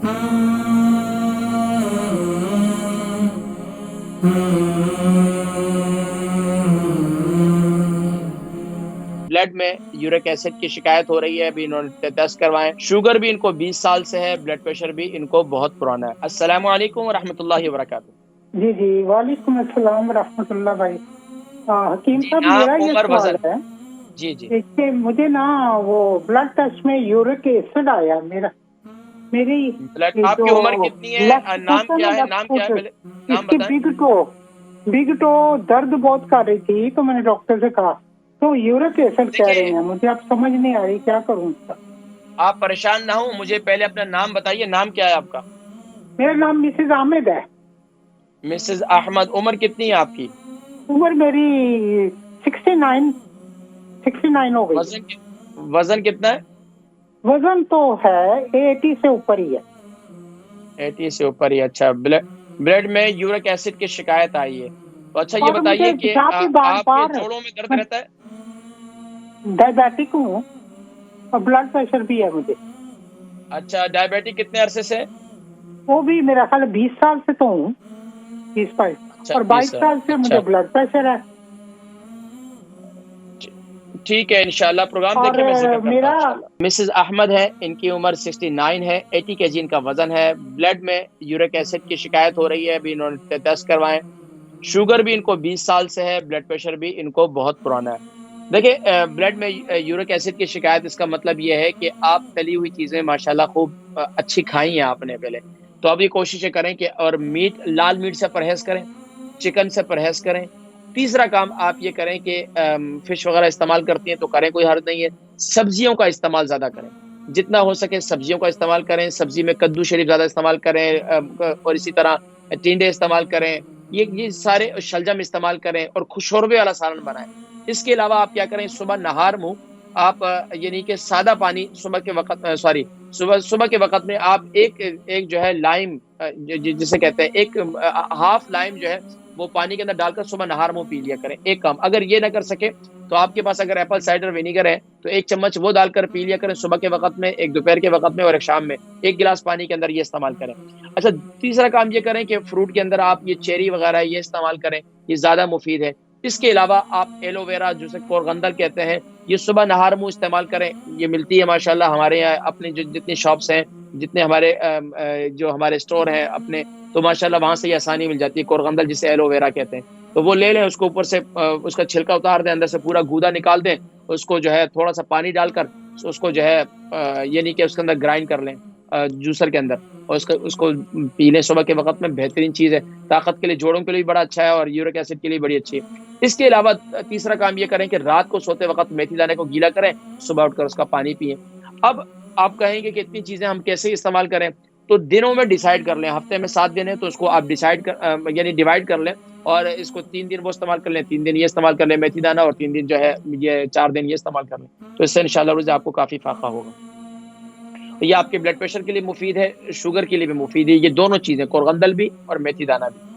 Blood में uric acid की शिकायत हो रही है, अभी इन्होंने टेस्ट करवाएं। शुगर भी इनको 20 साल से है, ब्लड प्रेशर भी इनको बहुत पुराना है। अस्सलाम वालेकुम व रहमतुल्लाहि व बरकातुहू। जी जी, वालेकुम अस्सलाम रहमतुल्लाह भाई। हकीम जी, साहब, नाम, मेरा ये उम्र, सवाल वजन। है। जी जी। देखिए, मुझे ना वो ब्लड टेस्ट में यूरिक एसिड आया मेरा। मेरी ब्लड, ये जो आपकी उम्र कितनी है? लेफ्ट नाम फुट है क्या ना, है? लेफ्ट नाम क्या है? फुट, पहले नाम इसकी बताएं। बिग टो दर्द बहुत कर रही थी, तो मैंने डॉक्टर से कहा, तो यूरिक एसिड कह रहे देखिए, हैं। मुझे अब समझ नहीं आ रही क्या करूं इसका। आप परेशान ना हो, मुझे पहले अपना नाम बताइए। नाम क्या है आपका? मेरा नाम मिसेज आमिद है। मिसेस अहमद। उम्र कितनी है आपकी? उम्र मेरी 69, 69 हो गई है। वजन कितना है? वजन तो है 80 से ऊपर ही है। 80 से ऊपर ही। अच्छा, ब्लड ब्लड में यूरिक एसिड की शिकायत आई है। तो अच्छा, ये और मुझे बताइए कि पेशाब भी बार आपके बार, जोड़ों में दर्द मैं रहता है? डायबिटिक हूँ और ब्लड प्रेशर भी है मुझे। अच्छा, डायबिटिक कितने अरसे से? वो भी मेरा ख्याल 20 साल से तो हूँ, 20 22। अच्छा, और 20 22 साल। साल से मुझे अच्छा, ब्लड प्रेशर है। ठीक है, इंशाल्लाह प्रोग्राम और देखिए, मैं जिक्र करता हूँ मेरा इंशाल्लाह। मिसेस अहमद है, इनकी उम्र 69 है, 80 केजी इनका वजन है। ब्लड में यूरिक एसिड की शिकायत हो रही है, अभी इन्होंने टेस्ट करवाएं। शुगर भी इनको 20 साल से है, ब्लड प्रेशर भी इनको बहुत पुराना है। देखिए, ब्लड में यूरिक एसिड की शिकायत, इसका मतलब ये है कि आप तली हुई चीजें माशाल्लाह खूब अच्छी खाई हैं आपने पहले। तो अब ये कोशिशें करें कि, और मीट, लाल मीट से परहेज करें, चिकन से परहेज करें। तीसरा काम आप ये करें कि फिश वगैरह इस्तेमाल करती हैं तो करें, कोई हर्ज नहीं है। सब्जियों का इस्तेमाल ज्यादा करें, जितना हो सके सब्जियों का इस्तेमाल करें। सब्जी में कद्दू शरीफ ज्यादा इस्तेमाल करें, और इसी तरह टिंडे इस्तेमाल करें। ये सारे, शलजम इस्तेमाल करें, और खुशोरबे वाला सालन बनाएं। इसके अलावा आप क्या करें, सुबह नहार मुंह आप, यानी कि सादा पानी सुबह के वक्त, सॉरी, सुबह सुबह के वक्त में आप एक एक जो है लाइम, जिसे कहते हैं, एक हाफ लाइम जो है, वो पानी के अंदर डालकर सुबह नहार मुंह पी लिया करें। एक काम, अगर ये ना कर सके तो आपके पास अगर एप्पल साइडर विनीगर है तो एक चम्मच वो डालकर पी लिया करें सुबह के वक्त में, एक दोपहर के वक्त में, और एक शाम में। एक गिलास पानी के अंदर ये इस्तेमाल करें। अच्छा, तीसरा काम ये करें कि फ्रूट के अंदर आप ये चेरी वगैरह ये इस्तेमाल करें, ये ज्यादा मुफीद है। इसके अलावा आप एलोवेरा, जिसे कोरगंदल कहते हैं, ये सुबह नहार मुंह इस्तेमाल करें। ये मिलती है माशाल्लाह हमारे यहाँ, अपने जो जितनी शॉप्स हैं, जितने हमारे जो हमारे स्टोर हैं अपने, तो माशाल्लाह वहां से ये आसानी मिल जाती है। कोरगंदल जिसे एलोवेरा कहते हैं, तो वो ले लें, उसको ऊपर से उसका छिलका उतार दें, अंदर से पूरा गूदा निकाल दें। उसको जो है थोड़ा सा पानी डालकर उसको जो है, ये नहीं कि उसके अंदर ग्राइंड कर लें, जूसर के अंदर, और उसको पी लें सुबह के वक्त में। बेहतरीन चीज है, ताकत के लिए, जोड़ों के लिए बड़ा अच्छा है, और यूरिक एसिड के लिए बड़ी अच्छी है। इसके अलावा तीसरा काम ये करें कि रात को सोते वक्त मेथी दाने को गीला करें, सुबह उठकर उसका पानी पिए। अब आप कहेंगे कि इतनी चीजें हम कैसे इस्तेमाल करें, तो दिनों में डिसाइड कर लें। हफ्ते में 7 दिन है तो उसको आप डिसाइड कर, यानी डिवाइड कर लें, और इसको 3 दिन वो इस्तेमाल कर लें, 3 दिन ये इस्तेमाल कर लें मेथी दाना, और 3 दिन जो है, ये 4 दिन ये इस्तेमाल कर लें। तो इससे इंशाल्लाह रोज आपको काफी फायदा होगा। तो ये आपके ब्लड प्रेशर के लिए मुफीद है, शुगर के लिए भी मुफीद है, ये दोनों चीजें, कोरगंदल भी और मेथी दाना भी।